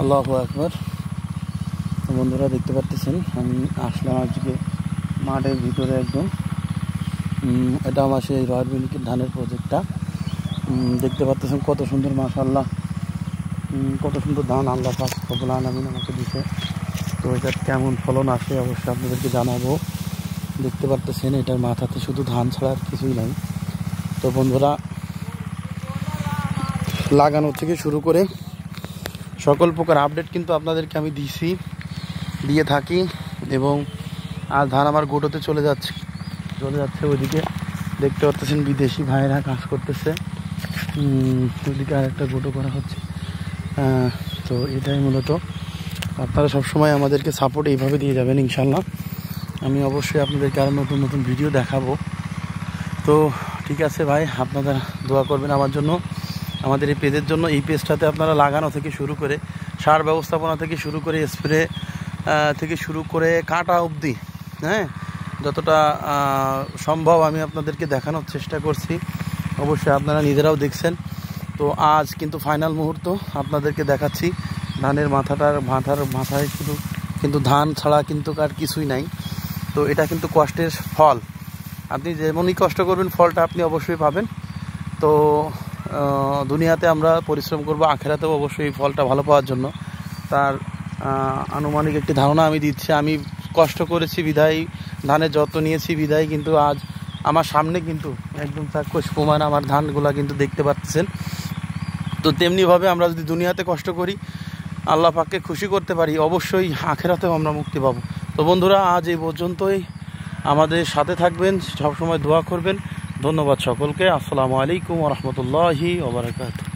আল্লাহু আকবার। বন্ধুরা দেখতে পাচ্ছেন আমি আসলাম আজকে মাঠের ভিতরে একদম। এটা আমার সেই রয়্যাল মিনিকেট ধানের প্রজেক্টটা। দেখতে পাচ্ছেন কত সুন্দর, মাশাআল্লাহ, কত সুন্দর ধান আল্লাহ পাক রব্বুল আলামিন আমাকে দিতে। তো এটা কেমন ফলন আসে অবশ্যই আপনাদেরকে জানাবো। দেখতে পাচ্ছেন এটার মাথাতে শুধু ধান ছাড়া আর কিছুই নাই। তো বন্ধুরা, লাগানো থেকে শুরু করে সকল প্রকার আপডেট কিন্তু আপনাদেরকে আমি দিয়ে থাকি। এবং আর ধান আমার গোটোতে চলে যাচ্ছে ওইদিকে দেখতে পাচ্ছেন বিদেশি ভাইয়েরা কাজ করতেছে। ওইদিকে আর একটা গোটো করা হচ্ছে। তো এটাই মূলত, আপনারা সবসময় আমাদেরকে সাপোর্ট এইভাবে দিয়ে যাবেন ইনশাল্লাহ। আমি অবশ্যই আপনাদেরকে আরও নতুন নতুন ভিডিও দেখাবো। তো ঠিক আছে ভাই, আপনারা দোয়া করবেন আমার জন্য, আমাদের এই পেজের জন্য। এই পেজটাতে আপনারা লাগানো থেকে শুরু করে সার ব্যবস্থাপনা থেকে শুরু করে স্প্রে থেকে শুরু করে কাটা অবধি, যতটা সম্ভব আমি আপনাদেরকে দেখানোর চেষ্টা করছি। অবশ্যই আপনারা নিজেরাও দেখছেন। তো আজ কিন্তু ফাইনাল মুহূর্ত আপনাদেরকে দেখাচ্ছি। ধানের মাথায় শুধু কিন্তু ধান ছাড়া কিন্তু আর কিছুই নাই। তো এটা কিন্তু কষ্টের ফল। আপনি যেমনই কষ্ট করবেন ফলটা আপনি অবশ্যই পাবেন। তো দুনিয়াতে আমরা পরিশ্রম করব, আখেরাতেও অবশ্যই এই ফলটা ভালো পাওয়ার জন্য। তার আনুমানিক একটি ধারণা আমি দিচ্ছি। আমি কষ্ট করেছি বিদায়, ধানের যত্ন নিয়েছি বিদায়, কিন্তু আজ আমার সামনে কিন্তু একদম চাক্ষুষ প্রমাণ আমার ধানগুলা কিন্তু দেখতে পাচ্ছেন। তো তেমনিভাবে আমরা যদি দুনিয়াতে কষ্ট করি, আল্লাহ পাককে খুশি করতে পারি, অবশ্যই আখেরাতেও আমরা মুক্তি পাবো। তো বন্ধুরা, আজ এই পর্যন্তই। আমাদের সাথে থাকবেন, সবসময় দোয়া করবেন। ধন্যবাদ সকলকে। আসসালামু আলাইকুম ওয়া রাহমাতুল্লাহি ওয়া বারাকাতুহু।